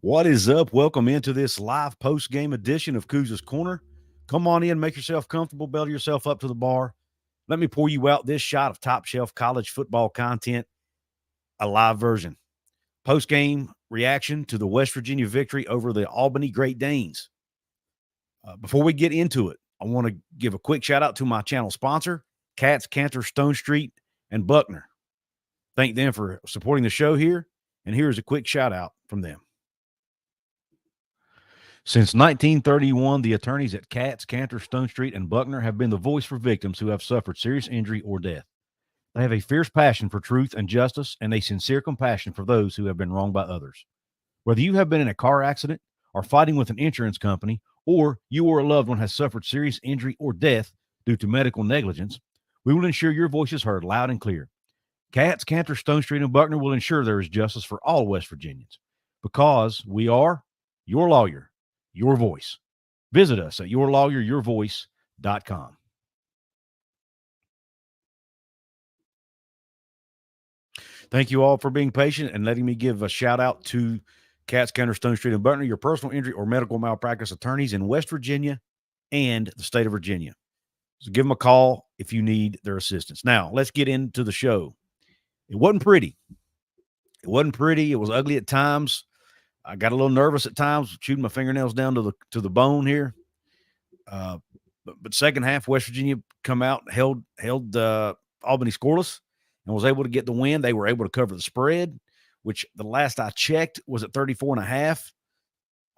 What is up? Welcome into this live post-game edition of Couz's Corner. Come on in, make yourself comfortable, belly yourself up to the bar. Let me pour you out this shot of top-shelf college football content, a live version. Post-game reaction to the West Virginia victory over the Albany Great Danes. Before we get into it, I want to give a quick shout-out to my channel sponsor, Katz, Cantor, Stone Street, and Buckner. Thank them for supporting the show here, and here's a quick shout-out from them. Since 1931, the attorneys at Katz, Cantor, Stone Street, and Buckner have been the voice for victims who have suffered serious injury or death. They have a fierce passion for truth and justice and a sincere compassion for those who have been wronged by others. Whether you have been in a car accident or fighting with an insurance company, or you or a loved one has suffered serious injury or death due to medical negligence, we will ensure your voice is heard loud and clear. Katz, Cantor, Stone Street, and Buckner will ensure there is justice for all West Virginians because we are your lawyer, your voice. Visit us at yourlawyeryourvoice.com. Thank you all for being patient and letting me give a shout out to Katz, Cantor, Stone Street, and Buckner, your personal injury or medical malpractice attorneys in West Virginia and the state of Virginia. So give them a call if you need their assistance. Now, let's get into the show. It wasn't pretty. It wasn't pretty. It was ugly at times. I got a little nervous at times, shooting my fingernails down to the bone here. But second half, West Virginia come out, held Albany scoreless, and was able to get the win. They were able to cover the spread, which the last I checked was at 34.5.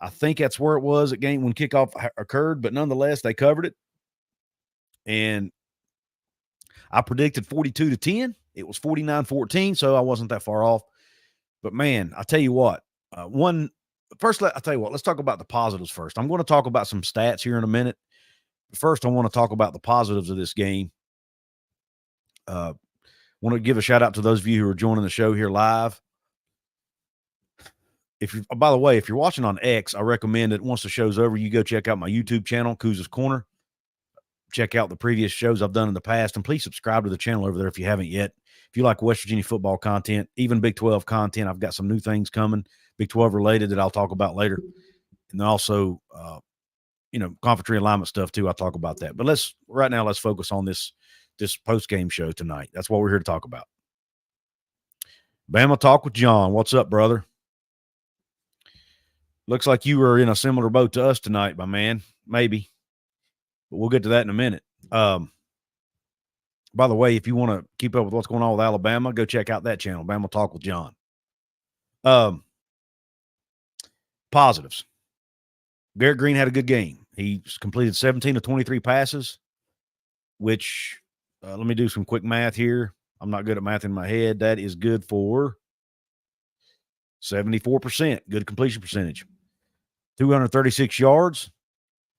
I think that's where it was at game when kickoff occurred, but nonetheless, they covered it. And I predicted 42-10. It was 49-14, so I wasn't that far off. But man, I tell you what, I'll tell you what, let's talk about the positives first. I'm going to talk about some stats here in a minute. First, I want to talk about the positives of this game. Want to give a shout out to those of you who are joining the show here live. By the way, if you're watching on X, I recommend that once the show's over, you go check out my YouTube channel, Couz's Corner. Check out the previous shows I've done in the past, and please subscribe to the channel over there if you haven't yet. If you like West Virginia football content, even Big 12 content, I've got some new things coming, Big 12 related, that I'll talk about later. And then also, conference realignment stuff too. I'll talk about that. But let's focus on this post-game show tonight. That's what we're here to talk about. Bama Talk with John. What's up, brother? Looks like you were in a similar boat to us tonight, my man. Maybe. But we'll get to that in a minute. By the way, if you want to keep up with what's going on with Alabama, go check out that channel, Bama Talk with John. Positives. Garrett Green had a good game. He completed 17 of 23 passes, which, let me do some quick math here. I'm not good at math in my head. That is good for 74%. Good completion percentage. 236 yards,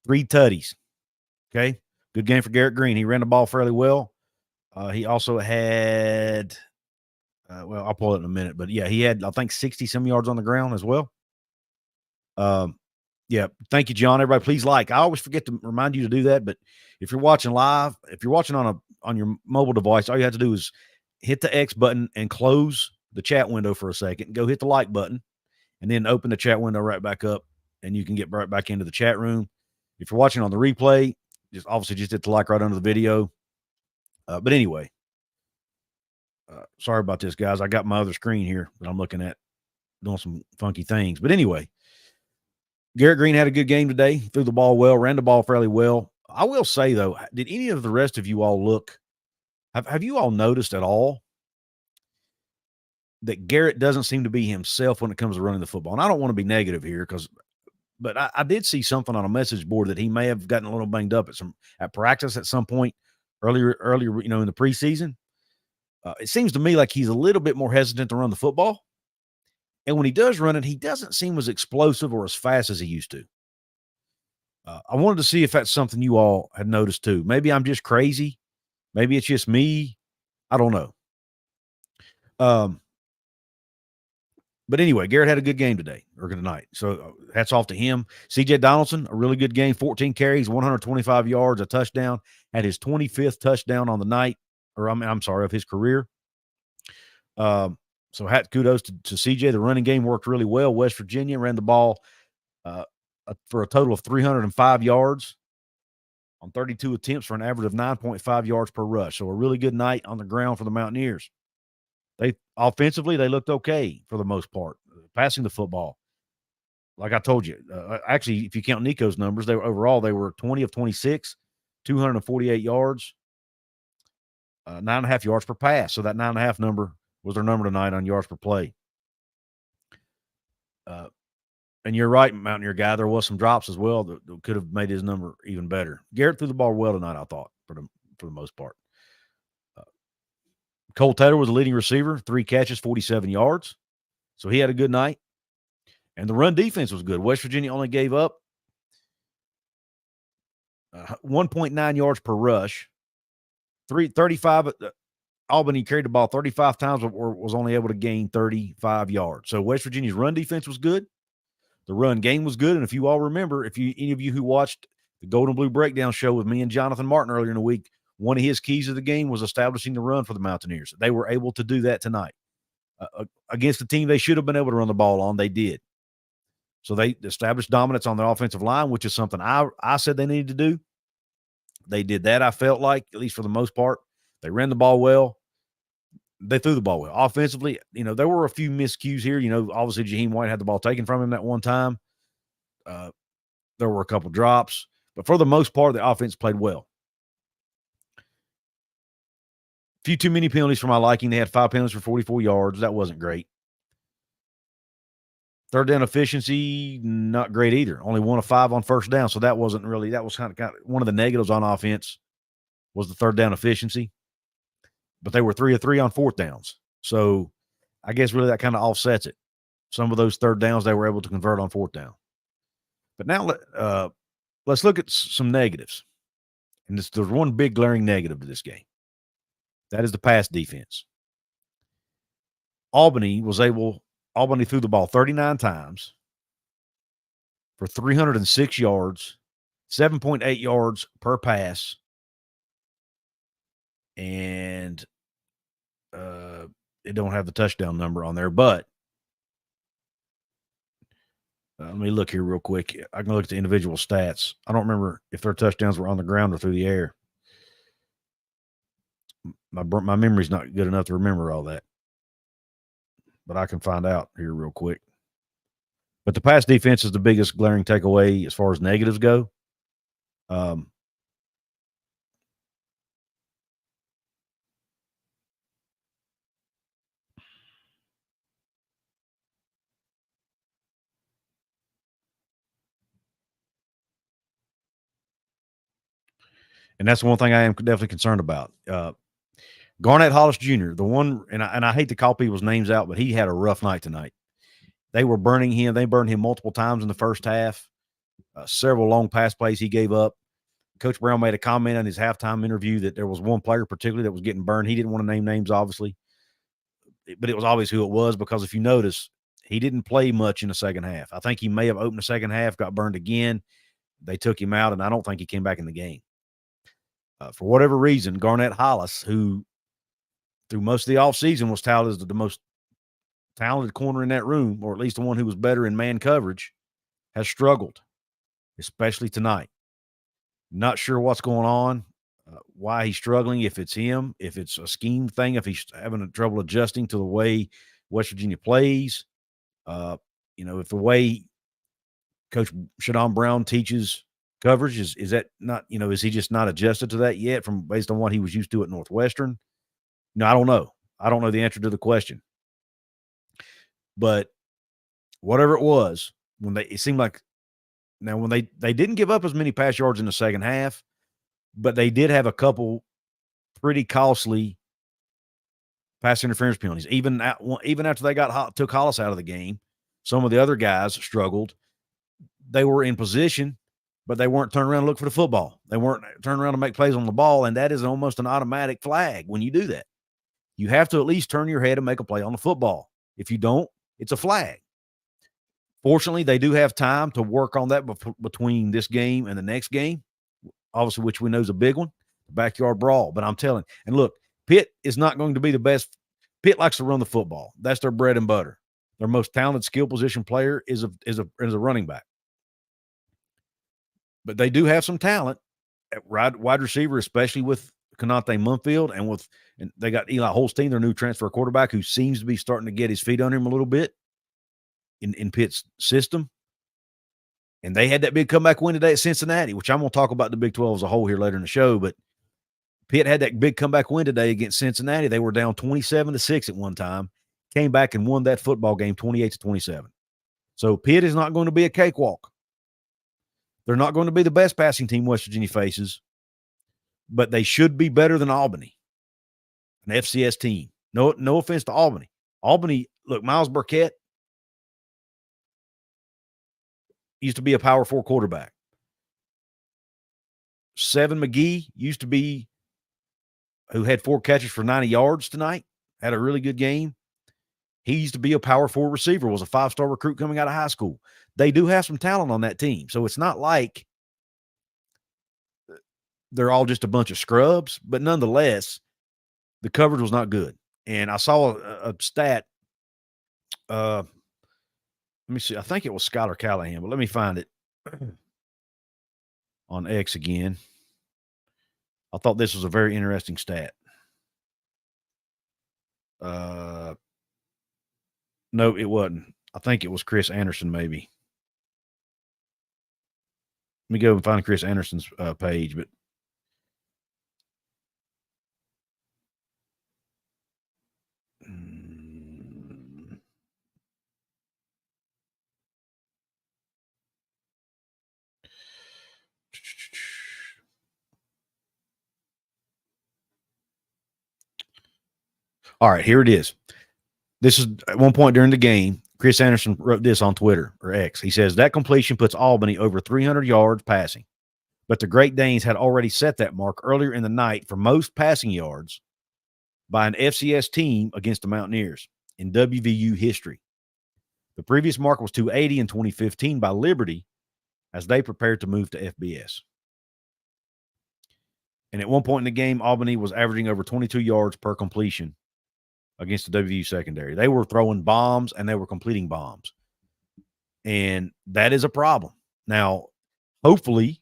3 tutties. Okay. Good game for Garrett Green. He ran the ball fairly well. He also had, I'll pull it in a minute, but yeah, he had, I think, 60-some yards on the ground as well. Yeah. Thank you, John. Everybody, please like. I always forget to remind you to do that, but if you're watching live, if you're watching on your mobile device, all you have to do is hit the X button and close the chat window for a second. Go hit the like button, and then open the chat window right back up, and you can get right back into the chat room. If you're watching on the replay, just hit the like right under the video. But anyway, sorry about this, guys. I got my other screen here that I'm looking at, doing some funky things. But anyway, Garrett Green had a good game today. Threw the ball well, ran the ball fairly well. I will say, though, did any of the rest of you all look? Have you all noticed at all that Garrett doesn't seem to be himself when it comes to running the football? And I don't want to be negative here, but I did see something on a message board that he may have gotten a little banged up at practice at some point earlier, in the preseason. It seems to me like he's a little bit more hesitant to run the football. And when he does run it, he doesn't seem as explosive or as fast as he used to. I wanted to see if that's something you all had noticed too. Maybe I'm just crazy. Maybe it's just me. I don't know. But anyway, Garrett had a good game tonight. So hats off to him. C.J. Donaldson, a really good game, 14 carries, 125 yards, a touchdown, had his 25th touchdown on the night, of his career. So kudos to CJ. The running game worked really well. West Virginia ran the ball for a total of 305 yards on 32 attempts for an average of 9.5 yards per rush. So a really good night on the ground for the Mountaineers. Offensively, they looked okay for the most part, passing the football. Like I told you, actually, if you count Nico's numbers, they were 20 of 26, 248 yards, 9.5 yards per pass. So that 9.5 number was their number tonight on yards per play. And you're right, Mountaineer guy. There was some drops as well that could have made his number even better. Garrett threw the ball well tonight, I thought, for the most part. Cole Taylor was the leading receiver, 3 catches, 47 yards. So he had a good night. And the run defense was good. West Virginia only gave up 1.9 yards per rush. 35. Albany carried the ball 35 times, but was only able to gain 35 yards. So West Virginia's run defense was good. The run game was good. And if you all remember, any of you who watched the Gold and Blue Breakdown show with me and Jonathan Martin earlier in the week, one of his keys of the game was establishing the run for the Mountaineers. They were able to do that tonight. Against the team they should have been able to run the ball on, they did. So they established dominance on the offensive line, which is something I said they needed to do. They did that, I felt like, at least for the most part. They ran the ball well. They threw the ball well. Offensively, there were a few miscues here. Obviously, Jaheim White had the ball taken from him that one time. There were a couple drops. But for the most part, the offense played well. A few too many penalties for my liking. They had 5 penalties for 44 yards. That wasn't great. Third down efficiency, not great either. Only 1 of 5 on first down. So that was kind of one of the negatives on offense was the third down efficiency. But they were 3 of 3 on fourth downs. So I guess really that kind of offsets it. Some of those third downs they were able to convert on fourth down. But now let's look at some negatives. And there's one big glaring negative to this game. That is the pass defense. Albany threw the ball 39 times for 306 yards, 7.8 yards per pass. And it don't have the touchdown number on there, but let me look here real quick. I can look at the individual stats. I don't remember if their touchdowns were on the ground or through the air. My memory's not good enough to remember all that, but I can find out here real quick. But the pass defense is the biggest glaring takeaway as far as negatives go. And that's one thing I am definitely concerned about. Garnett Hollis Jr., the one, and I hate to call people's names out, but he had a rough night tonight. They were burning him. They burned him multiple times in the first half. Several long pass plays he gave up. Coach Brown made a comment in his halftime interview that there was one player particularly that was getting burned. He didn't want to name names, obviously, but it was obvious who it was because if you notice, he didn't play much in the second half. I think he may have opened the second half, got burned again. They took him out, and I don't think he came back in the game. For whatever reason, Garnett Hollis, who through most of the offseason was touted as the most talented corner in that room, or at least the one who was better in man coverage, has struggled, especially tonight. Not sure what's going on, why he's struggling, if it's him, if it's a scheme thing, if he's having trouble adjusting to the way West Virginia plays. If the way Coach Shadon Brown teaches coverage is that not, is he just not adjusted to that yet based on what he was used to at Northwestern? No, I don't know. I don't know the answer to the question. But whatever it was, it seemed like now when they didn't give up as many pass yards in the second half, but they did have a couple pretty costly pass interference penalties. Even after they took Hollis out of the game, some of the other guys struggled. They were in position, but they weren't turning around to look for the football. They weren't turning around to make plays on the ball, and that is almost an automatic flag when you do that. You have to at least turn your head and make a play on the football. If you don't, it's a flag. Fortunately, they do have time to work on that between this game and the next game, obviously, which we know is a big one, the backyard brawl. But I'm telling you, and look, Pitt is not going to be the best Pitt likes to run the football. That's their bread and butter. Their most talented skill position player is a running back. But they do have some talent at wide receiver, especially with Konate Munfield and they got Eli Holstein, their new transfer quarterback, who seems to be starting to get his feet under him a little bit in Pitt's system. And they had that big comeback win today at Cincinnati, which I'm going to talk about the Big 12 as a whole here later in the show. But Pitt had that big comeback win today against Cincinnati. They were down 27-6 at one time, came back and won that football game 28-27. So Pitt is not going to be a cakewalk. They're not going to be the best passing team West Virginia faces, but they should be better than Albany, an FCS team. No offense to Albany. Albany, look, Miles Burkett used to be a Power 4 quarterback. Seven McGee used to be, who had 4 catches for 90 yards tonight, had a really good game. He used to be a Power 4 receiver, was a 5-star recruit coming out of high school. They do have some talent on that team. So it's not like they're all just a bunch of scrubs, but nonetheless, the coverage was not good. And I saw a stat. Let me see. I think it was Skylar Callahan, but let me find it on X again. I thought this was a very interesting stat. No, it wasn't. I think it was Chris Anderson, maybe. Let me go and find Chris Anderson's page, but all right, here it is. This is at one point during the game. Chris Anderson wrote this on Twitter or X. He says that completion puts Albany over 300 yards passing, but the Great Danes had already set that mark earlier in the night for most passing yards by an FCS team against the Mountaineers in WVU history. The previous mark was 280 in 2015 by Liberty as they prepared to move to FBS. And at one point in the game, Albany was averaging over 22 yards per completion against the WVU secondary. They were throwing bombs and they were completing bombs. And that is a problem. Now, hopefully,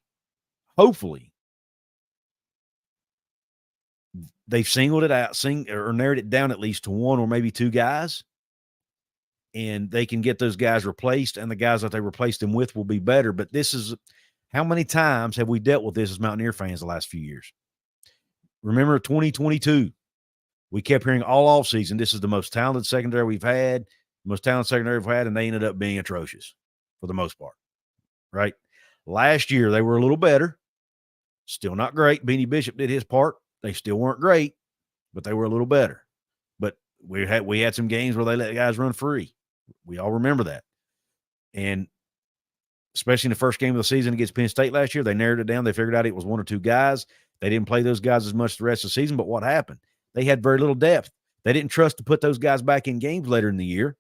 they've singled it out, or narrowed it down at least to one or maybe two guys, and they can get those guys replaced, and the guys that they replaced them with will be better. But this is, how many times have we dealt with this as Mountaineer fans the last few years? Remember 2022. We kept hearing all offseason, this is the most talented secondary we've had, and they ended up being atrocious for the most part, right? Last year, they were a little better. Still not great. Beanie Bishop did his part. They still weren't great, but they were a little better. But we had some games where they let guys run free. We all remember that. And especially in the first game of the season against Penn State last year, they narrowed it down. They figured out it was one or two guys. They didn't play those guys as much the rest of the season, but what happened? They had very little depth. They didn't trust to put those guys back in games later in the year.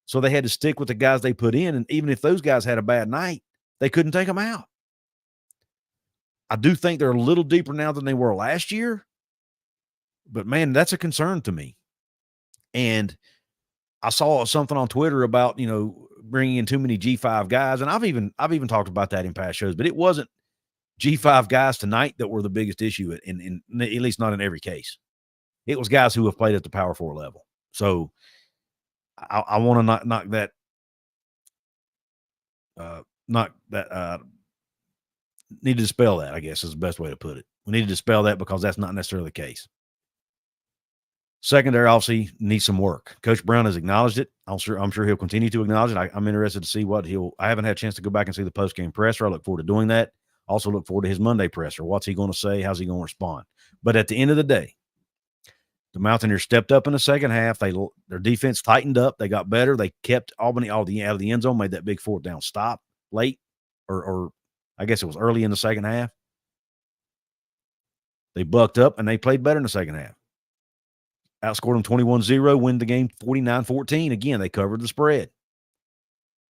So they had to stick with the guys they put in. And even if those guys had a bad night, they couldn't take them out. I do think they're a little deeper now than they were last year. But, man, that's a concern to me. And I saw something on Twitter about, bringing in too many G5 guys. And I've even talked about that in past shows. But it wasn't G5 guys tonight that were the biggest issue, in at least not in every case. It was guys who have played at the Power 4 level. So I want to knock that need to dispel that, I guess is the best way to put it. We need to dispel that because that's not necessarily the case. Secondary obviously needs some work. Coach Brown has acknowledged it. I'm sure he'll continue to acknowledge it. I'm interested to see what I haven't had a chance to go back and see the post-game presser. I look forward to doing that. Also look forward to his Monday presser. What's he going to say? How's he going to respond? But at the end of the day, the Mountaineers stepped up in the second half. Their defense tightened up. They got better. They kept Albany out of the end zone, made that big fourth down stop late, or I guess it was early in the second half. They bucked up, and they played better in the second half. Outscored them 21-0, win the game 49-14. Again, they covered the spread.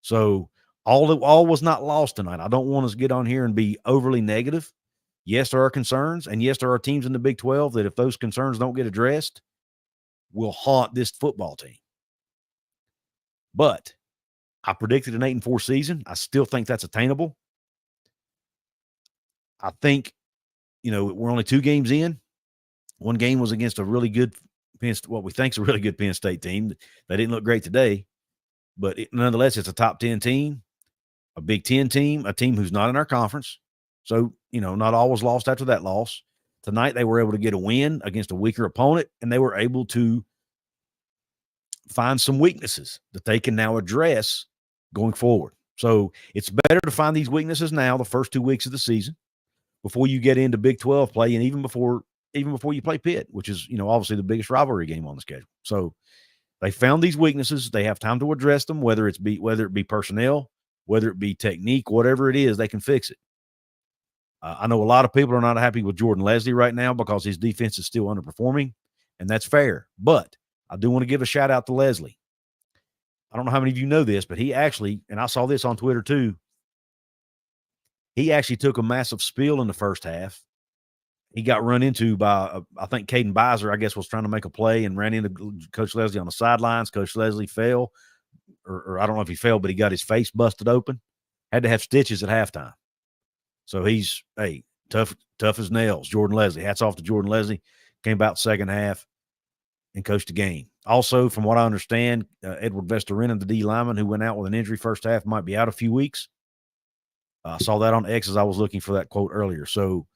So all was not lost tonight. I don't want us to get on here and be overly negative. Yes, there are concerns, and yes, there are teams in the Big 12 that if those concerns don't get addressed, will haunt this football team. But I predicted an 8-4 season. I still think that's attainable. I think, we're only 2 games in. One game was against a really good what we think is a really good Penn State team. They didn't look great today, but nonetheless, it's a top 10 team, a Big Ten team, a team who's not in our conference. So, not all was lost after that loss. Tonight, they were able to get a win against a weaker opponent, and they were able to find some weaknesses that they can now address going forward. So it's better to find these weaknesses now, the first 2 weeks of the season, before you get into Big 12 play, and even before you play Pitt, which is, obviously the biggest rivalry game on the schedule. So they found these weaknesses. They have time to address them, whether it be personnel, whether it be technique, whatever it is, they can fix it. I know a lot of people are not happy with Jordan Leslie right now because his defense is still underperforming, and that's fair. But I do want to give a shout out to Leslie. I don't know how many of you know this, but he actually, and I saw this on Twitter too, he actually took a massive spill in the first half. He got run into by, I think Caden Beiser, I guess, was trying to make a play and ran into Coach Leslie on the sidelines. Coach Leslie fell, or I don't know if he fell, but he got his face busted open. Had to have stitches at halftime. So he's, tough as nails. Jordan Leslie. Hats off to Jordan Leslie. Came about second half and coached the game. Also, from what I understand, Edward Vestorinen, the D lineman who went out with an injury first half, might be out a few weeks. I saw that on X as I was looking for that quote earlier. So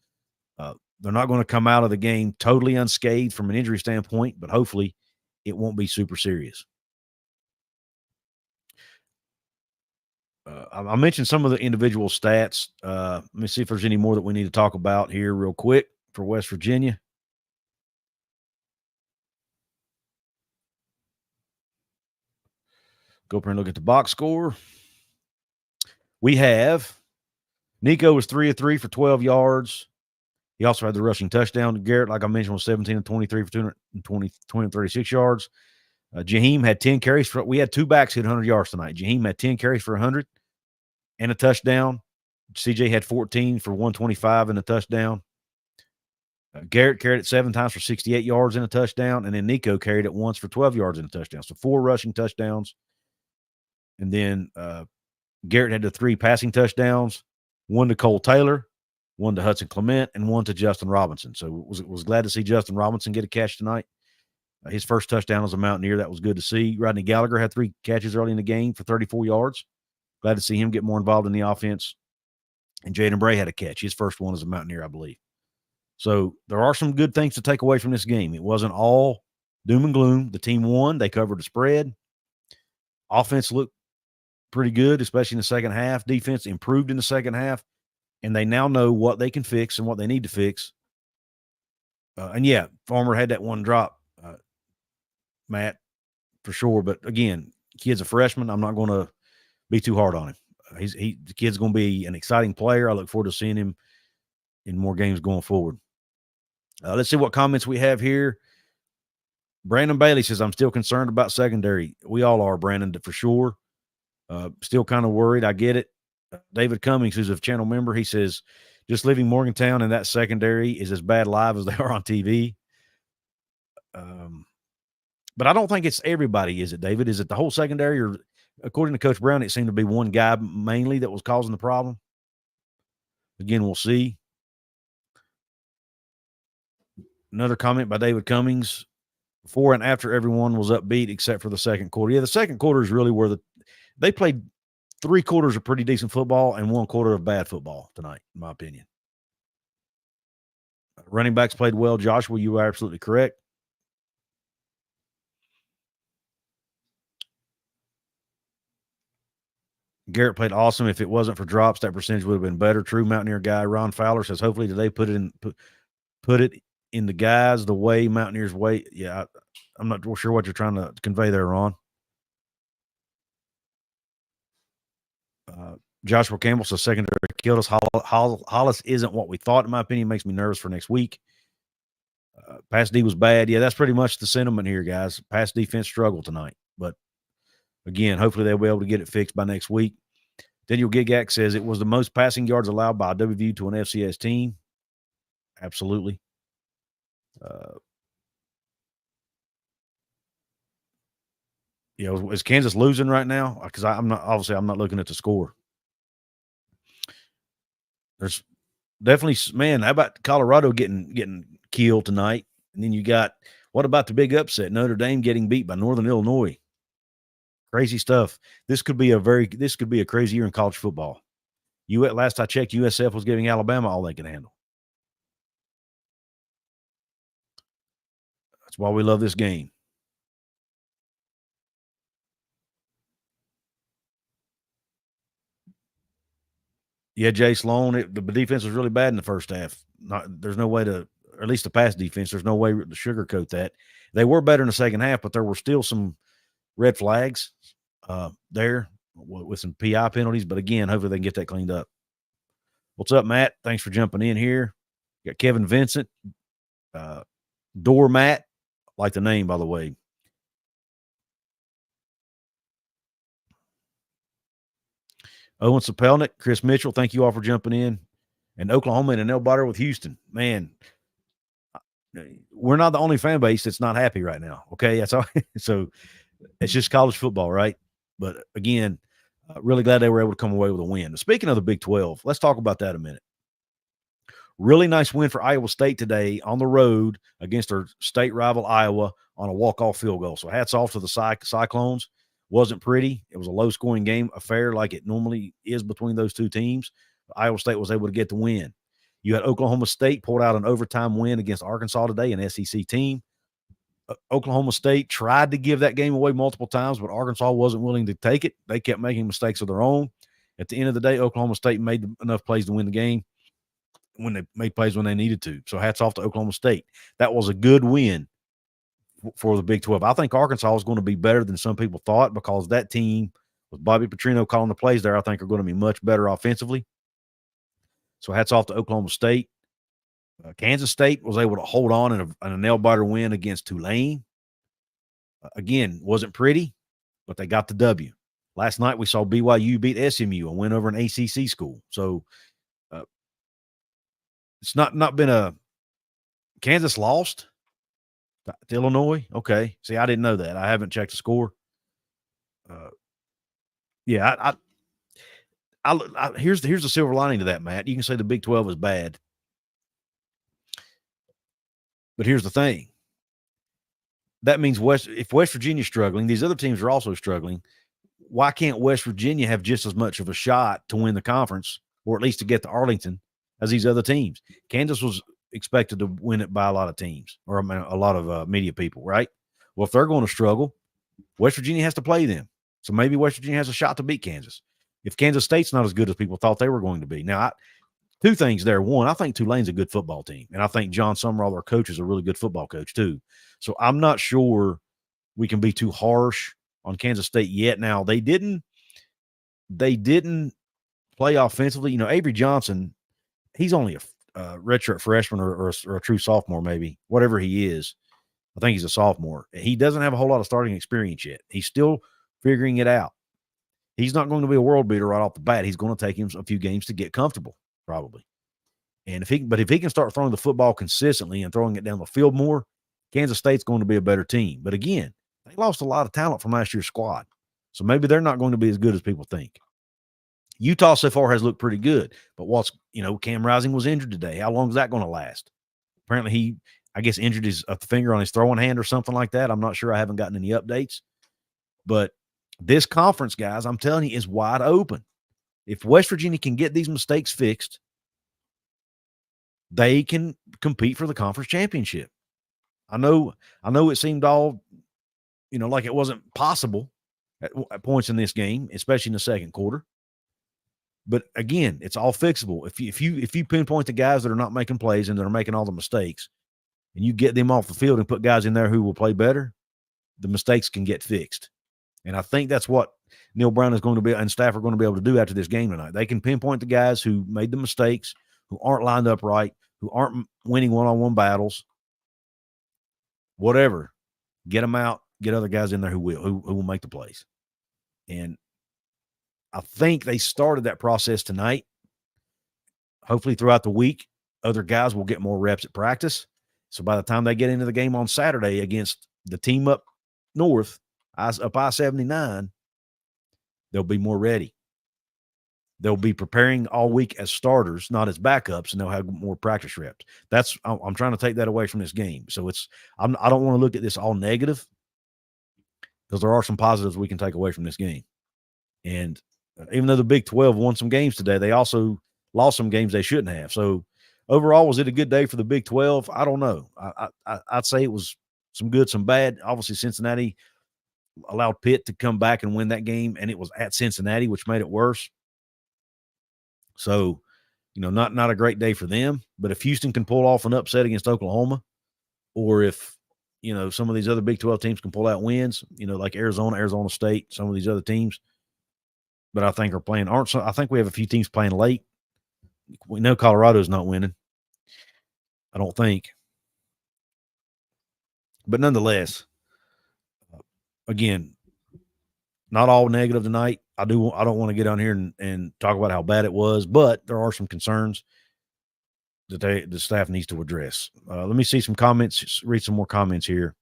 they're not going to come out of the game totally unscathed from an injury standpoint, but hopefully it won't be super serious. I mentioned some of the individual stats. Let me see if there's any more that we need to talk about here real quick for West Virginia. Go up here and look at the box score. We have Nico was 3 of 3 for 12 yards. He also had the rushing touchdown. Garrett, like I mentioned, was 17 of 23 for 236 yards. Jaheim had 10 carries. We had 2 backs hit 100 yards tonight. Jaheim had 10 carries for 100 and a touchdown. CJ had 14 for 125 and a touchdown. Garrett carried it 7 times for 68 yards and a touchdown. And then Nico carried it once for 12 yards and a touchdown. So 4 rushing touchdowns. And then Garrett had the 3 passing touchdowns, 1 to Cole Taylor, 1 to Hudson Clement, and 1 to Justin Robinson. So was glad to see Justin Robinson get a catch tonight. His first touchdown as a Mountaineer. That was good to see. Rodney Gallagher had 3 catches early in the game for 34 yards. Glad to see him get more involved in the offense. And Jaden Bray had a catch, his first one as a Mountaineer, I believe. So there are some good things to take away from this game. It wasn't all doom and gloom. The team won. They covered the spread. Offense looked pretty good, especially in the second half. Defense improved in the second half, and they now know what they can fix and what they need to fix. Farmer had that one drop, Matt, for sure. But again, kid's a freshman. I'm not going to be too hard on him. The kid's going to be an exciting player. I look forward to seeing him in more games going forward. Let's see what comments we have here. Brandon Bailey says, I'm still concerned about secondary. We all are, Brandon, for sure. Still kind of worried. I get it. David Cummings, who's a channel member, he says, just leaving Morgantown and that secondary is as bad live as they are on TV. But I don't think it's everybody, is it, David? Is it the whole secondary? Or according to Coach Brown, it seemed to be one guy mainly that was causing the problem. Again, we'll see. Another comment by David Cummings. Before and after, everyone was upbeat except for the second quarter. Yeah, the second quarter is really where they played 3 quarters of pretty decent football and 1 quarter of bad football tonight, in my opinion. Running backs played well. Joshua, you are absolutely correct. Garrett played awesome. If it wasn't for drops, that percentage would have been better. True Mountaineer guy. Ron Fowler says, hopefully today put it in the guys the way Mountaineers wait. Yeah, I'm not sure what you're trying to convey there, Ron. Joshua Campbell says secondary killed us. Hollis isn't what we thought, in my opinion. Makes me nervous for next week. Pass D was bad. Yeah, that's pretty much the sentiment here, guys. Pass defense struggled tonight. But, again, hopefully they'll be able to get it fixed by next week. Daniel Gigak says it was the most passing yards allowed by a WVU to an FCS team. Absolutely. Is Kansas losing right now? Because I'm not looking at the score. There's definitely, man. How about Colorado getting killed tonight? And then what about the big upset? Notre Dame getting beat by Northern Illinois. Crazy stuff. This could be a crazy year in college football. Last I checked, USF was giving Alabama all they could handle. That's why we love this game. Yeah, Jay Sloan, the defense was really bad in the first half. There's no way to, or at least the pass defense, there's no way to sugarcoat that. They were better in the second half, but there were still some red flags there with some PI penalties. But again, hopefully they can get that cleaned up. What's up, Matt? Thanks for jumping in here. Got Kevin Vincent, Doormat, like the name, by the way. Owen Sapelnik, Chris Mitchell, thank you all for jumping in. And Oklahoma and a nail biter with Houston. Man, we're not the only fan base that's not happy right now. Okay, that's all. So it's just college football, right? But again, really glad they were able to come away with a win. Speaking of the Big 12, let's talk about that a minute. Really nice win for Iowa State today on the road against their state rival Iowa on a walk-off field goal. So hats off to the Cyclones. Wasn't pretty. It was a low-scoring game affair like it normally is between those two teams. Iowa State was able to get the win. You had Oklahoma State pulled out an overtime win against Arkansas today, an SEC team. Oklahoma State tried to give that game away multiple times, but Arkansas wasn't willing to take it. They kept making mistakes of their own. At the end of the day, Oklahoma State made enough plays to win the game when they made plays when they needed to. So hats off to Oklahoma State. That was a good win for the Big 12. I think Arkansas is going to be better than some people thought because that team with Bobby Petrino calling the plays there, I think are going to be much better offensively. So hats off to Oklahoma State. Kansas State was able to hold on in a nail-biter win against Tulane. Again, wasn't pretty, but they got the W. Last night we saw BYU beat SMU and win over an ACC school. So it's not been a – Kansas lost to Illinois? Okay. See, I didn't know that. I haven't checked the score. Yeah, here's the silver lining to that, Matt. You can say the Big 12 is bad. But here's the thing. That means if West Virginia's struggling, these other teams are also struggling. Why can't West Virginia have just as much of a shot to win the conference or at least to get to Arlington as these other teams? Kansas was expected to win it by a lot of teams or a lot of media people, right? Well, if they're going to struggle, West Virginia has to play them. So maybe West Virginia has a shot to beat Kansas. If Kansas State's not as good as people thought they were going to be. Now, two things there. One, I think Tulane's a good football team, and I think John Summerall, our coach, is a really good football coach too. So I'm not sure we can be too harsh on Kansas State yet. Now, they didn't play offensively. You know, Avery Johnson, he's only a redshirt freshman or a true sophomore, maybe, whatever he is. I think he's a sophomore. He doesn't have a whole lot of starting experience yet. He's still figuring it out. He's not going to be a world beater right off the bat. He's going to take him a few games to get comfortable, probably. And if he can start throwing the football consistently and throwing it down the field more, Kansas State's going to be a better team. But again, they lost a lot of talent from last year's squad. So maybe they're not going to be as good as people think. Utah so far has looked pretty good. But Cam Rising was injured today. How long is that going to last? Apparently he, I guess, injured his finger on his throwing hand or something like that. I'm not sure. I haven't gotten any updates. But this conference, guys, I'm telling you, is wide open. If West Virginia can get these mistakes fixed, they can compete for the conference championship. I know it seemed all, like it wasn't possible at points in this game, especially in the second quarter. But again, it's all fixable. If you pinpoint the guys that are not making plays and that are making all the mistakes, and you get them off the field and put guys in there who will play better, the mistakes can get fixed. And I think that's what Neil Brown is going to be and staff are going to be able to do after this game tonight. They can pinpoint the guys who made the mistakes, who aren't lined up right, who aren't winning one-on-one battles, whatever. Get them out. Get other guys in there who will make the plays. And I think they started that process tonight. Hopefully throughout the week, other guys will get more reps at practice. So by the time they get into the game on Saturday against the team up north, up I-79, they'll be more ready. They'll be preparing all week as starters, not as backups, and they'll have more practice reps. I'm trying to take that away from this game. So I don't want to look at this all negative, because there are some positives we can take away from this game. And even though the Big 12 won some games today, they also lost some games they shouldn't have. So overall, was it a good day for the Big 12? I don't know. I'd say it was some good, some bad. Obviously, Cincinnati allowed Pitt to come back and win that game, and it was at Cincinnati, which made it worse. So, not a great day for them. But if Houston can pull off an upset against Oklahoma, or if, some of these other Big 12 teams can pull out wins, like Arizona State, some of these other teams, but I think are playing I think we have a few teams playing late. We know Colorado's not winning, I don't think. But nonetheless, again, not all negative tonight. I don't want to get on here and talk about how bad it was, but there are some concerns that the staff needs to address. Let me see some comments, read some more comments here.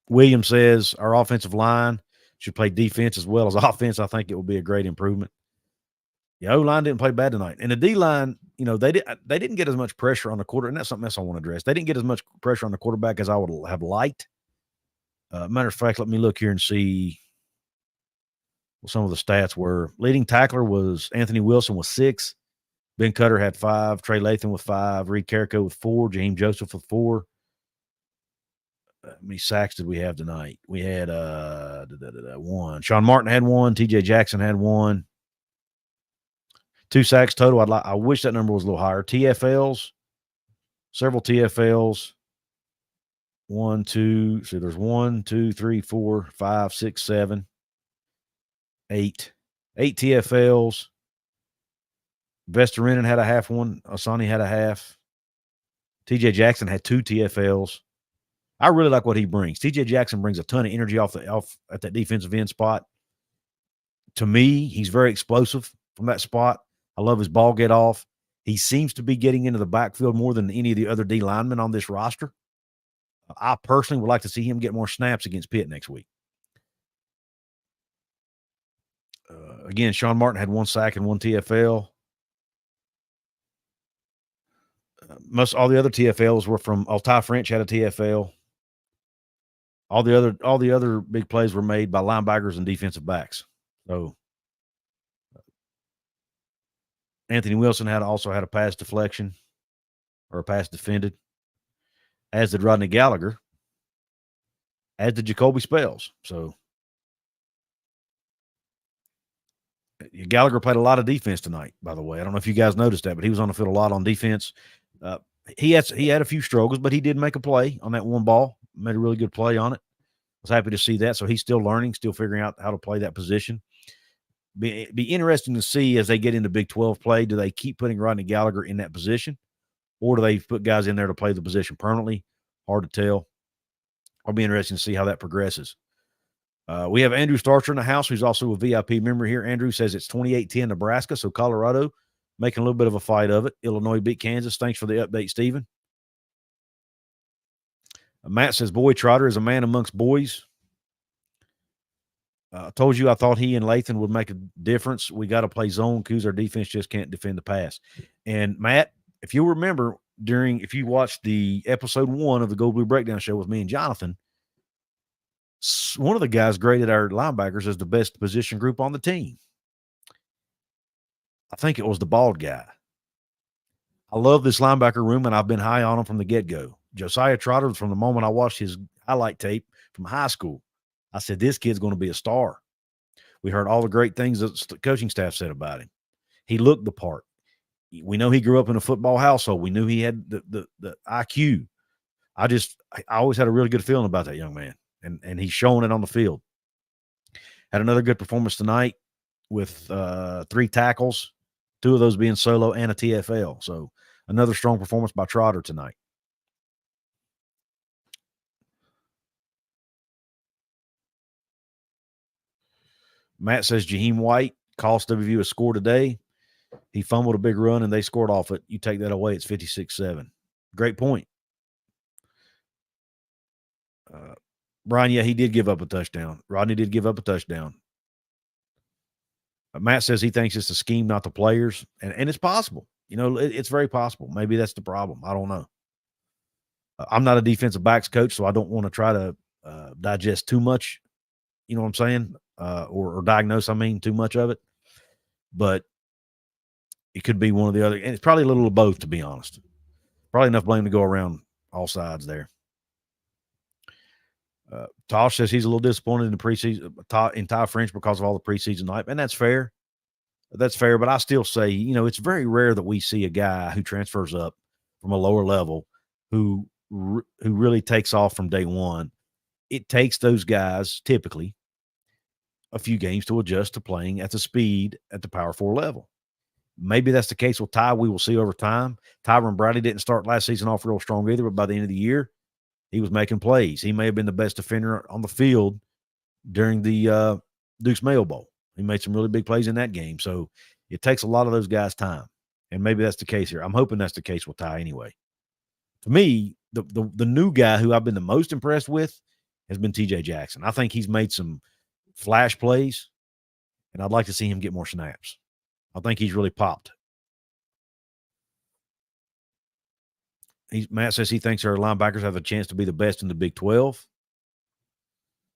William says our offensive line should play defense as well as offense. I think it will be a great improvement. Yeah, O-line didn't play bad tonight. And the D-line, they didn't get as much pressure on the quarter, and that's something else I want to address. They didn't get as much pressure on the quarterback as I would have liked. Matter of fact, let me look here and see what some of the stats were. Leading tackler was Anthony Wilson with 6. Ben Cutter had 5. Trey Lathan with 5. Reed Carrico with 4. Jaheim Joseph with 4. How many sacks did we have tonight? We had 1. Sean Martin had 1. TJ Jackson had 1. 2 sacks total. I wish that number was a little higher. TFLs, several TFLs. 1, 2. So there's 1, 2, 3, 4, 5, 6, 7, 8. 8 TFLs. Vesterinen had a half one. Asani had a half. TJ Jackson had 2 TFLs. I really like what he brings. TJ Jackson brings a ton of energy off at that defensive end spot. To me, he's very explosive from that spot. I love his ball get off. He seems to be getting into the backfield more than any of the other D linemen on this roster. I personally would like to see him get more snaps against Pitt next week. Again, Sean Martin had 1 sack and 1 TFL. All the other TFLs were from Ty French had a TFL. All the other big plays were made by linebackers and defensive backs. So Anthony Wilson also had a pass deflection or a pass defended, as did Rodney Gallagher, as did Jacoby Spells. So Gallagher played a lot of defense tonight, by the way. I don't know if you guys noticed that, but he was on the field a lot on defense. He had a few struggles, but he did make a play on that one ball, made a really good play on it. I was happy to see that. So he's still learning, still figuring out how to play that position. Be interesting to see as they get into Big 12 play. Do they keep putting Rodney Gallagher in that position, or do they put guys in there to play the position permanently? Hard to tell. I'll be interested to see how that progresses. We have Andrew Starcher in the house, who's also a VIP member here. Andrew says it's 28-10 Nebraska, so Colorado making a little bit of a fight of it. Illinois beat Kansas. Thanks for the update, Stephen. Matt says Boy Trotter is a man amongst boys. I told you I thought he and Lathan would make a difference. We got to play zone. Couz, our defense just can't defend the pass. And Matt, if you remember, if you watched the episode 1 of the Gold Blue Breakdown show with me and Jonathan, one of the guys graded our linebackers as the best position group on the team. I think it was the bald guy. I love this linebacker room, and I've been high on him from the get-go. Josiah Trotter, from the moment I watched his highlight tape from high school, I said, this kid's going to be a star. We heard all the great things that the coaching staff said about him. He looked the part. We know he grew up in a football household. We knew he had the IQ. I always had a really good feeling about that young man, and he's showing it on the field. Had another good performance tonight with 3 tackles, 2 of those being solo and a TFL. So another strong performance by Trotter tonight. Matt says Jaheim White cost WVU a score today. He fumbled a big run, and they scored off it. You take that away, it's 56-7. Great point. Brian, yeah, he did give up a touchdown. Rodney did give up a touchdown. Matt says he thinks it's the scheme, not the players, and it's possible. It's very possible. Maybe that's the problem. I don't know. I'm not a defensive backs coach, so I don't want to try to digest too much. You know what I'm saying? Or diagnose, too much of it. But it could be one or the other, and it's probably a little of both, to be honest. Probably enough blame to go around all sides there. Tosh says he's a little disappointed in the preseason in Ty French because of all the preseason hype, and that's fair. That's fair, but I still say, it's very rare that we see a guy who transfers up from a lower level who really takes off from day one. It takes those guys typically a few games to adjust to playing at the speed at the Power 4 level. Maybe that's the case with Ty. We will see over time. Tyron Bradley didn't start last season off real strong either, but by the end of the year, he was making plays. He may have been the best defender on the field during the Duke's Mayo Bowl. He made some really big plays in that game. So it takes a lot of those guys time. And maybe that's the case here. I'm hoping that's the case with Ty anyway. To me, the new guy who I've been the most impressed with has been TJ Jackson. I think he's made some flash plays, and I'd like to see him get more snaps. I think he's really popped. Matt says he thinks our linebackers have a chance to be the best in the Big 12.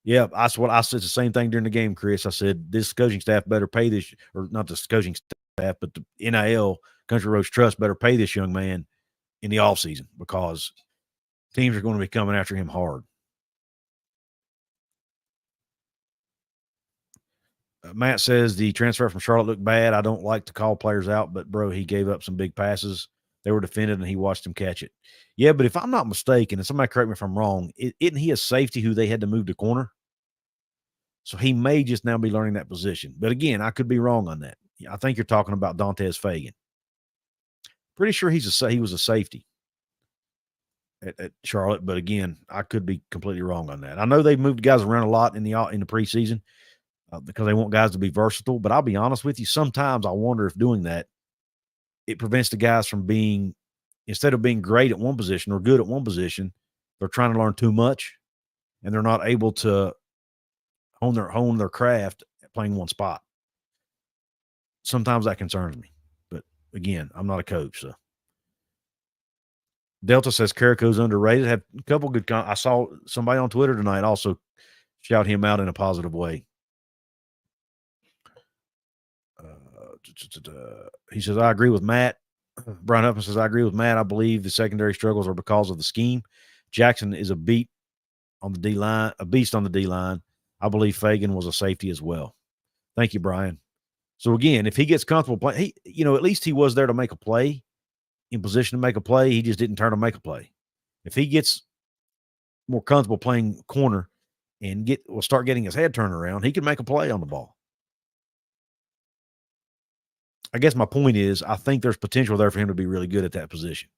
Yeah, that's what I said. The same thing during the game, Chris. I said this coaching staff better pay this, or not the coaching staff, but the NIL, Country Roads Trust, better pay this young man in the offseason because teams are going to be coming after him hard. Matt says the transfer from Charlotte looked bad. I don't like to call players out, but, bro, he gave up some big passes. They were defended, and he watched them catch it. Yeah, but if I'm not mistaken, and somebody correct me if I'm wrong, isn't he a safety who they had to move to corner? So he may just now be learning that position. But, again, I could be wrong on that. I think you're talking about Dantes Fagan. Pretty sure he was a safety at Charlotte, but, again, I could be completely wrong on that. I know they've moved guys around a lot in the preseason because they want guys to be versatile. But I'll be honest with you, sometimes I wonder if doing that, it prevents the guys from being, instead of being great at one position or good at one position, they're trying to learn too much, and they're not able to hone their craft at playing one spot. Sometimes that concerns me. But, again, I'm not a coach. So Delta says Carrico's underrated. Had a couple good I saw somebody on Twitter tonight also shout him out in a positive way. He says, I agree with Matt. Brian Huffman says, I agree with Matt. I believe the secondary struggles are because of the scheme. Jackson is a beast on the D-line. I believe Fagan was a safety as well. Thank you, Brian. So, again, if he gets comfortable playing, at least he was there to make a play, in position to make a play. He just didn't turn to make a play. If he gets more comfortable playing corner and will start getting his head turned around, he can make a play on the ball. I guess my point is I think there's potential there for him to be really good at that position.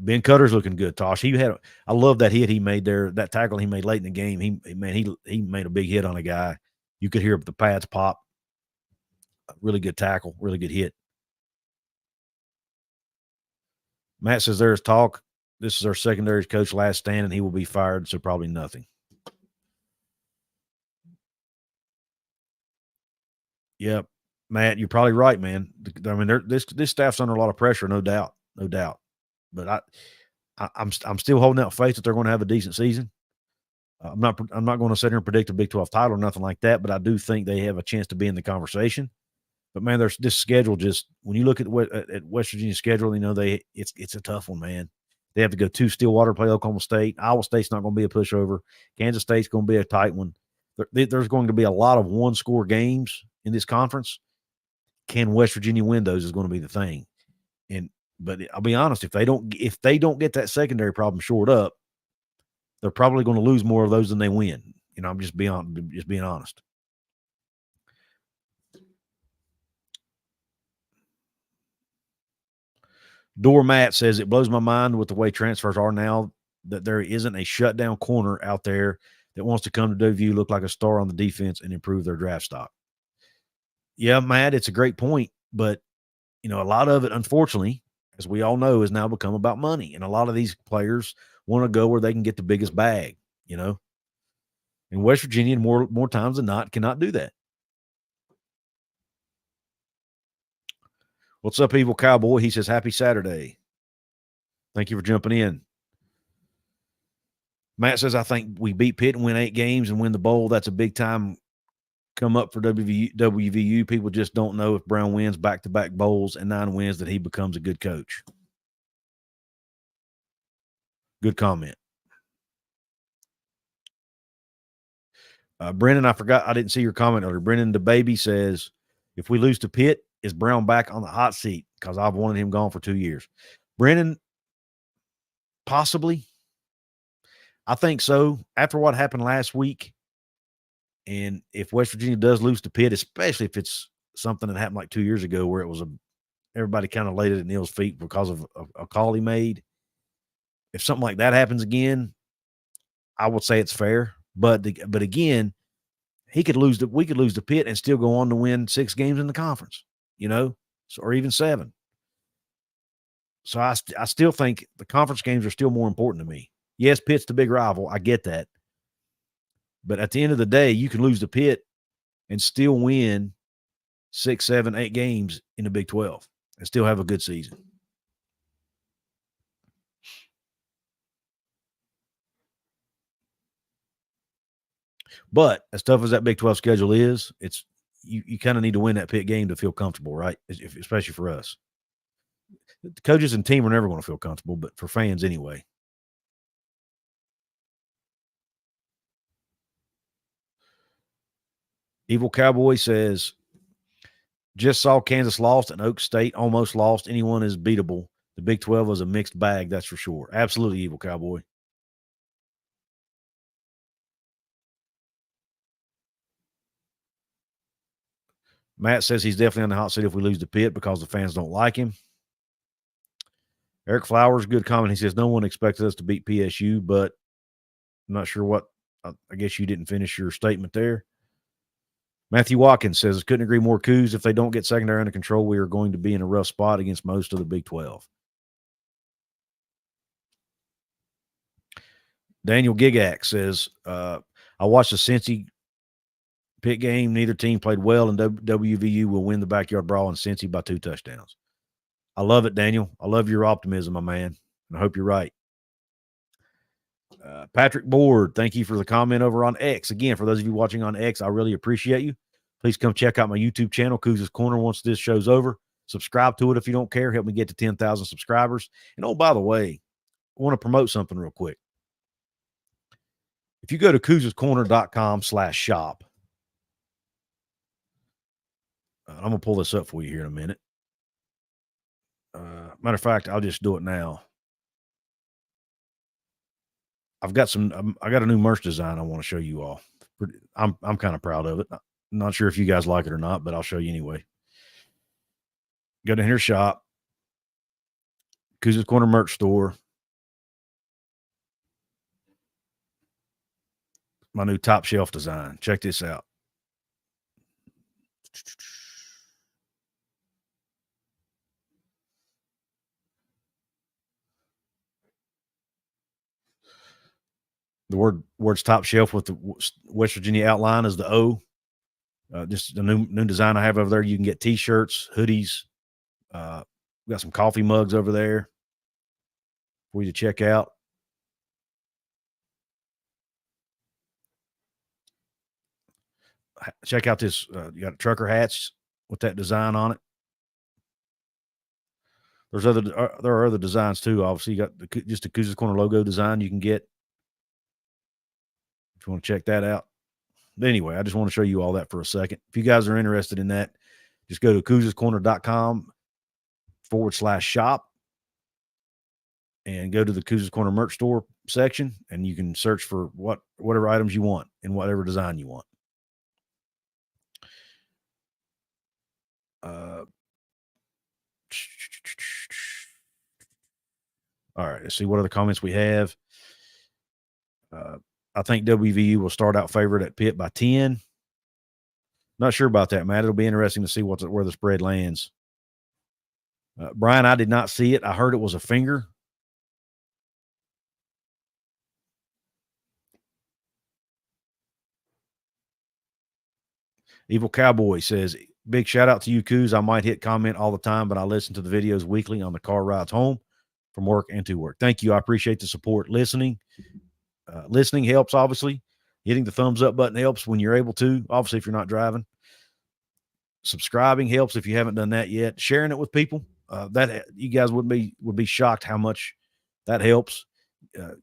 Ben Cutter's looking good, Tosh. I love that hit he made there, that tackle he made late in the game. He made a big hit on a guy. You could hear the pads pop. Really good tackle, really good hit. Matt says there's talk. This is our secondary coach last stand, and he will be fired, so probably nothing. Yep. Matt, you're probably right, man. I mean, this staff's under a lot of pressure, no doubt. But I'm still holding out faith that they're going to have a decent season. I'm not going to sit here and predict a Big 12 title or nothing like that, but I do think they have a chance to be in the conversation. But, man, there's this schedule just – when you look at West Virginia's schedule, it's a tough one, man. They have to go to Stillwater, play Oklahoma State. Iowa State's not going to be a pushover. Kansas State's going to be a tight one. There's going to be a lot of one-score games in this conference. Can West Virginia win those is going to be the thing. But I'll be honest, if they don't get that secondary problem shored up, they're probably going to lose more of those than they win. I'm just being honest. Doormat says it blows my mind with the way transfers are now that there isn't a shutdown corner out there that wants to come to WVU, look like a star on the defense, and improve their draft stock. Yeah, Matt, it's a great point, but a lot of it, unfortunately, as we all know, has now become about money. And a lot of these players want to go where they can get the biggest bag, you know. And West Virginia, more times than not, cannot do that. What's up, Evil Cowboy? He says, happy Saturday. Thank you for jumping in. Matt says, I think we beat Pitt and win 8 games and win the bowl. That's a big time come up for WVU. People just don't know if Brown wins back-to-back bowls and 9 wins that he becomes a good coach. Good comment. Brennan, I forgot. I didn't see your comment earlier. Brennan, the baby, says, if we lose to Pitt, is Brown back on the hot seat? Because I've wanted him gone for 2 years. Brennan, possibly. I think so. After what happened last week, and if West Virginia does lose to Pitt, especially if it's something that happened like 2 years ago where it was everybody kind of laid it at Neal's feet because of a call he made. If something like that happens again, I would say it's fair. But again, we could lose to Pitt and still go on to win 6 games in the conference, you know, or even 7. So I still think the conference games are still more important to me. Yes, Pitt's the big rival. I get that. But at the end of the day, you can lose to Pitt and still win 6, 7, 8 games in the Big 12 and still have a good season. But as tough as that Big 12 schedule is, it's you kind of need to win that Pitt game to feel comfortable, right? Especially for us. The coaches and team are never going to feel comfortable, but for fans anyway. Evil Cowboy says, just saw Kansas lost and Oak State almost lost. Anyone is beatable. The Big 12 was a mixed bag, that's for sure. Absolutely, Evil Cowboy. Matt says he's definitely on the hot seat if we lose to Pitt because the fans don't like him. Eric Flowers, good comment. He says, no one expected us to beat PSU, but I'm not sure what. I guess you didn't finish your statement there. Matthew Watkins says, couldn't agree more, Couz. If they don't get secondary under control, we are going to be in a rough spot against most of the Big 12. Daniel Gigax says, I watched the Cincy Pitt game. Neither team played well, and WVU will win the backyard brawl in Cincy by 2 touchdowns. I love it, Daniel. I love your optimism, my man, and I hope you're right. Patrick Board, thank you for the comment over on X. Again, for those of you watching on X, I really appreciate you. Please come check out my YouTube channel, Couz's Corner, once this show's over. Subscribe to it if you don't care. Help me get to 10,000 subscribers. And, oh, by the way, I want to promote something real quick. If you go to couzscorner.com/shop, I'm going to pull this up for you here in a minute. Matter of fact, I'll just do it now. I got a new merch design I want to show you all. I'm kind of proud of it. I'm not sure if you guys like it or not, but I'll show you anyway. Go down here, shop. Couz's Corner merch store. My new top shelf design. Check this out. The word's top shelf with the West Virginia outline is the O. Just the new design I have over there. You can get T-shirts, hoodies. We got some coffee mugs over there for you to check out. Check out this. You got trucker hats with that design on it. There are other designs too. Obviously, you got just the Couz's Corner logo design you can get. If you want to check that out. But anyway, I just want to show you all that for a second. If you guys are interested in that, just go to couzscorner.com/shop and go to the Couz's Corner merch store section, and you can search for whatever items you want and whatever design you want. All right, let's see what other comments we have. I think WVU will start out favored at Pitt by 10. Not sure about that, Matt. It'll be interesting to see where the spread lands. Brian, I did not see it. I heard it was a finger. Evil Cowboy says, big shout out to you, Couz. I might hit comment all the time, but I listen to the videos weekly on the car rides home from work and to work. Thank you. I appreciate the support. Listening helps, obviously. Hitting the thumbs up button helps when you're able to, obviously, if you're not driving. Subscribing helps if you haven't done that yet. Sharing it with people. That you guys would be shocked how much that helps.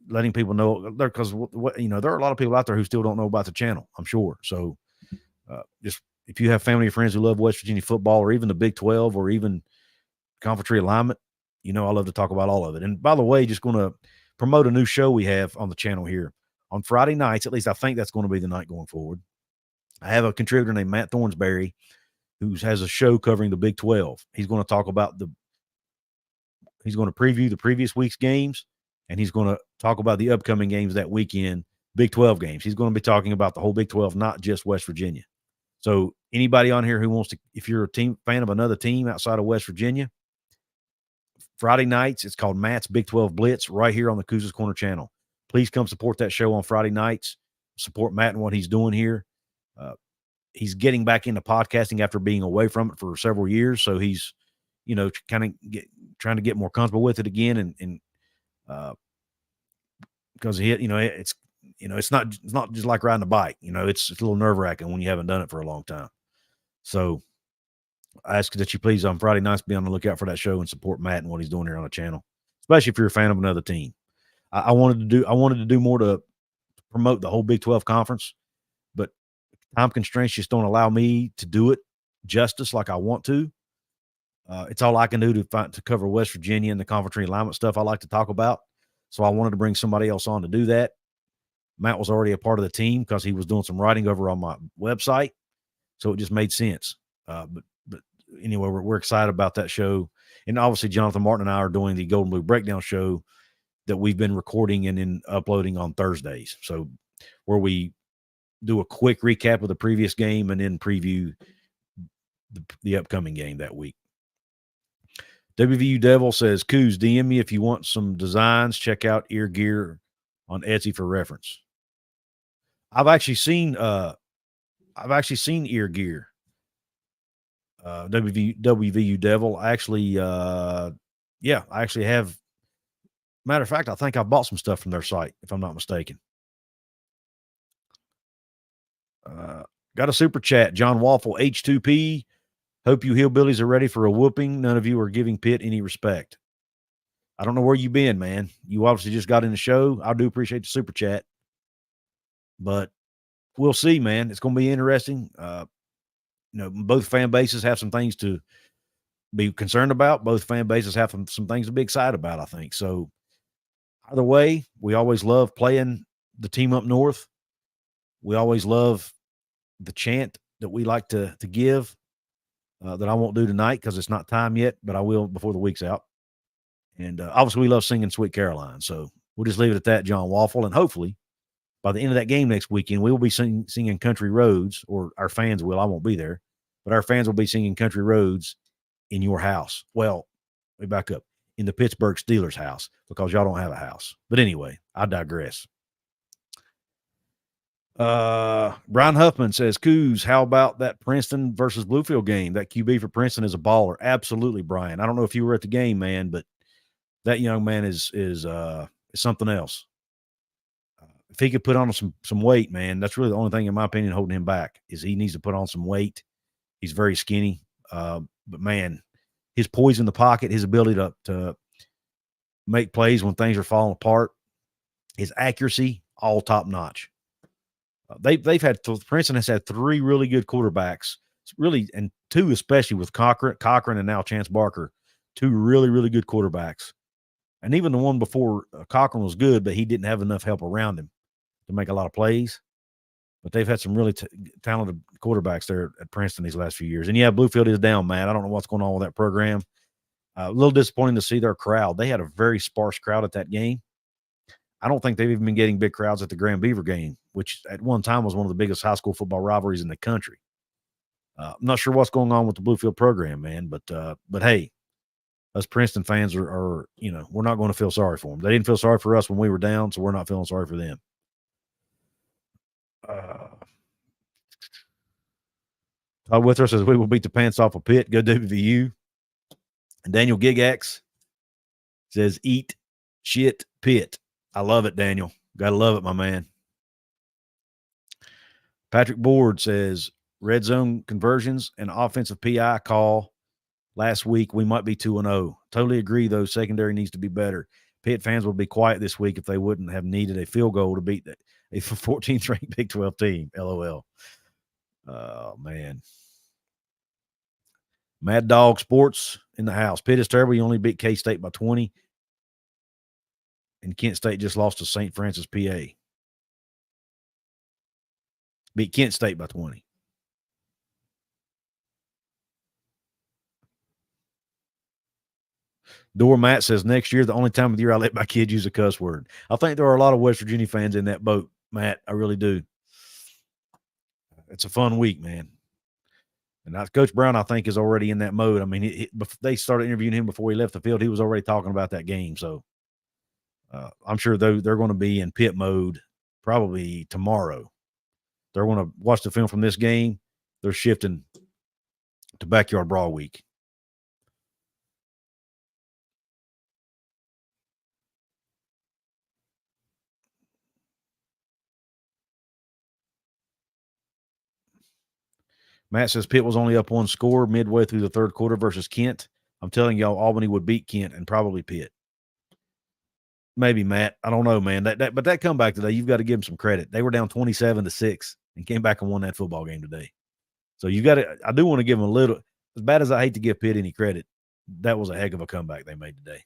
Letting people know there, because there are a lot of people out there who still don't know about the channel, I'm sure. So just if you have family or friends who love West Virginia football, or even the Big 12, or even conference realignment, I love to talk about all of it. And by the way, just going to promote a new show we have on the channel here on Friday nights. At least I think that's going to be the night going forward. I have a contributor named Matt Thornsberry who has a show covering the Big 12. He's going to talk about he's going to preview the previous week's games, and he's going to talk about the upcoming games that weekend, Big 12 games. He's going to be talking about the whole Big 12, not just West Virginia. So anybody on here who wants to, if you're a fan of another team outside of West Virginia, Friday nights, it's called Matt's Big 12 Blitz right here on the Couz's Corner channel. Please come support that show on Friday nights. Support Matt and what he's doing here. He's getting back into podcasting after being away from it for several years. So he's, kind of trying to get more comfortable with it again. And because it's not just like riding a bike. It's a little nerve-wracking when you haven't done it for a long time. So I ask that you please on Friday nights be on the lookout for that show and support Matt and what he's doing here on the channel, especially if you're a fan of another team. I wanted to do more to promote the whole Big 12 conference, but time constraints just don't allow me to do it justice like I want to. It's all I can do to cover West Virginia and the conference realignment stuff I like to talk about. So I wanted to bring somebody else on to do that. Matt was already a part of the team because he was doing some writing over on my website. So it just made sense. But anyway, we're excited about that show. And obviously Jonathan Martin and I are doing the Golden Blue Breakdown show that we've been recording and then uploading on Thursdays. So where we do a quick recap of the previous game and then preview the upcoming game that week. WVU Devil says, Couz, DM me if you want some designs. Check out ear gear on Etsy for reference. I've actually seen ear gear. WVU Devil. I actually have. Matter of fact, I think I bought some stuff from their site, if I'm not mistaken. Got a super chat. John Waffle, H2P. Hope you hillbillies are ready for a whooping. None of you are giving Pitt any respect. I don't know where you been, man. You obviously just got in the show. I do appreciate the super chat. But we'll see, man. It's going to be interesting. Both fan bases have some things to be concerned about. Both fan bases have some things to be excited about, I think. So either way, we always love playing the team up north. We always love the chant that we like to give that I won't do tonight because it's not time yet, but I will before the week's out. And obviously we love singing Sweet Caroline. So we'll just leave it at that, John Waffle. And hopefully by the end of that game next weekend, we will be singing Country Roads, or our fans will. I won't be there, but our fans will be singing Country Roads in your house. Well, let me back up. In the Pittsburgh Steelers house, because y'all don't have a house. But anyway, I digress. Brian Huffman says, Couz, how about that Princeton versus Bluefield game? That QB for Princeton is a baller. Absolutely, Brian. I don't know if you were at the game, man, but that young man is something else. If he could put on some weight, man, that's really the only thing, in my opinion, holding him back is he needs to put on some weight. He's very skinny. But man, his poise in the pocket, his ability to make plays when things are falling apart, his accuracy, all top notch. Princeton has had three really good quarterbacks, really, and two especially with Cochran and now Chance Barker, two really, really good quarterbacks. And even the one before Cochran was good, but he didn't have enough help around him to make a lot of plays. But they've had some really talented quarterbacks there at Princeton these last few years. And yeah, Bluefield is down, man. I don't know what's going on with that program. A little disappointing to see their crowd. They had a very sparse crowd at that game. I don't think they've even been getting big crowds at the Grand Beaver game, which at one time was one of the biggest high school football rivalries in the country. I'm not sure what's going on with the Bluefield program, man, but hey, us Princeton fans are we're not going to feel sorry for them. They didn't feel sorry for us when we were down, so we're not feeling sorry for them. Todd Withrow says we will beat the pants off of Pitt. Go WVU. And Daniel Gigax says eat shit Pitt. I love it, Daniel. Gotta love it, my man. Patrick Board says red zone conversions and offensive PI call last week. We might be 2-0. Totally agree, though. Secondary needs to be better. Pitt fans will be quiet this week if they wouldn't have needed a field goal to beat a 14th ranked Big 12 team. LOL. Oh, man. Mad Dog Sports in the house. Pitt is terrible. You only beat K-State by 20. And Kent State just lost to St. Francis, PA. Beat Kent State by 20. Matt says next year, the only time of the year I let my kids use a cuss word. I think there are a lot of West Virginia fans in that boat, Matt. I really do. It's a fun week, man. And Coach Brown, I think, is already in that mode. I mean, they started interviewing him before he left the field. He was already talking about that game. So I'm sure they're going to be in Pitt mode probably tomorrow. They're going to watch the film from this game. They're shifting to Backyard Brawl week. Matt says Pitt was only up one score midway through the third quarter versus Kent. I'm telling y'all, Albany would beat Kent and probably Pitt. Maybe, Matt. I don't know, man. But that comeback today, you've got to give them some credit. They were down 27-6 and came back and won that football game today. So you got to. I do want to give them a little. As bad as I hate to give Pitt any credit, that was a heck of a comeback they made today.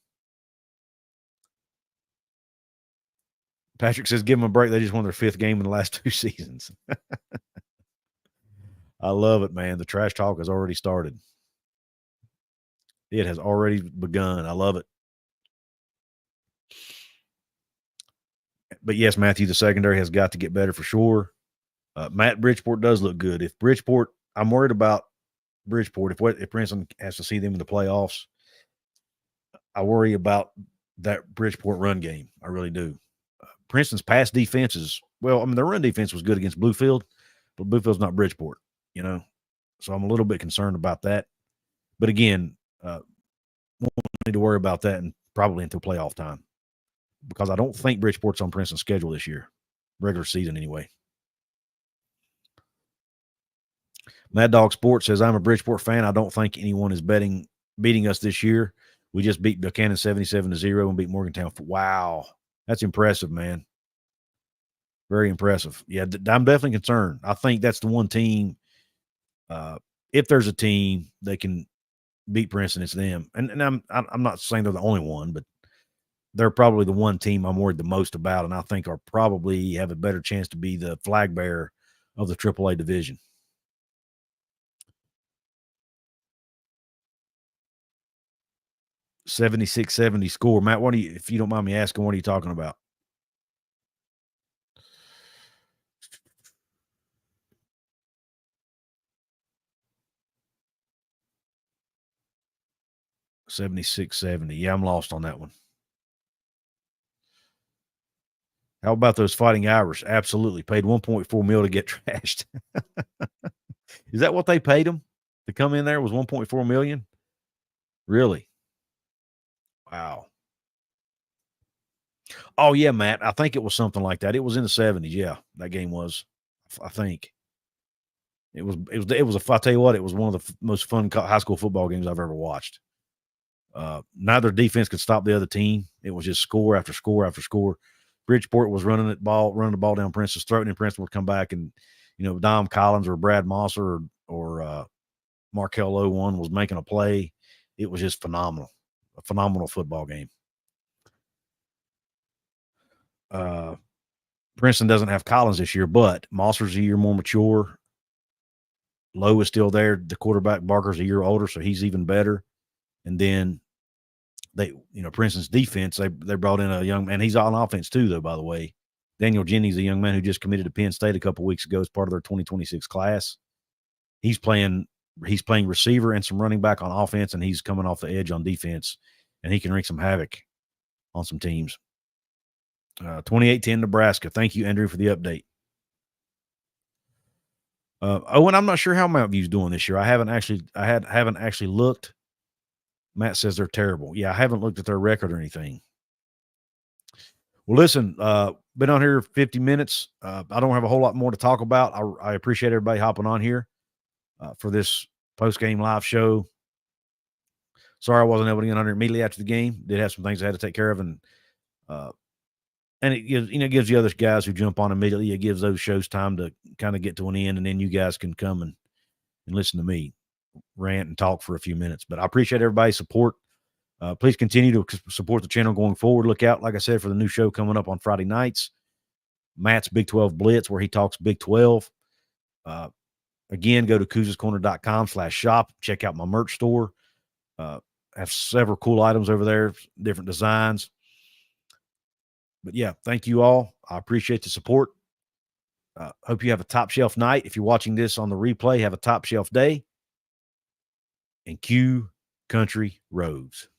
Patrick says, give them a break. They just won their 5th game in the last 2 seasons. I love it, man. The trash talk has already started. It has already begun. I love it. But yes, Matthew, the secondary has got to get better for sure. Matt, Bridgeport does look good. If Bridgeport, I'm worried about Bridgeport. If Princeton has to see them in the playoffs, I worry about that Bridgeport run game. I really do. Princeton's pass defense is, well, I mean, their run defense was good against Bluefield, but Bluefield's not Bridgeport, So I'm a little bit concerned about that. But again, won't need to worry about that probably until playoff time, because I don't think Bridgeport's on Princeton's schedule this year, regular season anyway. Mad Dog Sports says, I'm a Bridgeport fan. I don't think anyone is beating us this year. We just beat Buchanan 77-0 and beat Morgantown. Wow. That's impressive, man. Very impressive. Yeah, I'm definitely concerned. I think that's the one team. If there's a team that can beat Princeton, it's them. And I'm not saying they're the only one, but they're probably the one team I'm worried the most about, and I think are probably have a better chance to be the flag bearer of the AAA division. $76-70 score. Matt, if you don't mind me asking, what are you talking about? $76-70. Yeah, I'm lost on that one. How about those Fighting Irish? Absolutely. Paid $1.4 million to get trashed. Is that what they paid them to come in there? Was $1.4 million? Really? Wow. Oh, yeah, Matt. I think it was something like that. It was in the 70s. Yeah, that game was, I think. It was. I'll tell you what, it was one of the most fun high school football games I've ever watched. Neither defense could stop the other team. It was just score after score after score. Bridgeport was running the ball down Princeton's throat, and Princeton would come back and, Dom Collins or Brad Mosser or Markel O1 was making a play. It was just phenomenal. A phenomenal football game. Princeton doesn't have Collins this year, but Mosser's a year more mature. Lowe is still there. The quarterback Barker's a year older, so he's even better. And then Princeton's defense, they brought in a young man. He's on offense too, though, by the way. Daniel Jennings, a young man who just committed to Penn State a couple weeks ago as part of their 2026 class. He's playing He's playing receiver and some running back on offense, and he's coming off the edge on defense, and he can wreak some havoc on some teams. 28-10 Nebraska. Thank you, Andrew, for the update. Owen, I'm not sure how Mountain View's doing this year. I haven't actually looked. Matt says they're terrible. Yeah, I haven't looked at their record or anything. Well, listen, been on here 50 minutes. I don't have a whole lot more to talk about. I appreciate everybody hopping on here for this post-game live show. Sorry I wasn't able to get on here immediately after the game. Did have some things I had to take care of, and it gives the other guys who jump on immediately, it gives those shows time to kind of get to an end, and then you guys can come and listen to me rant and talk for a few minutes. But I appreciate everybody's support. Please continue to support the channel going forward. Look out, like I said, for the new show coming up on Friday nights, Matt's Big 12 Blitz, where he talks Big 12. Again, go to couzescorner.com/shop. Check out my merch store. Have several cool items over there, different designs. But yeah, thank you all. I appreciate the support. Hope you have a top shelf night. If you're watching this on the replay, have a top shelf day. And cue Country Roads.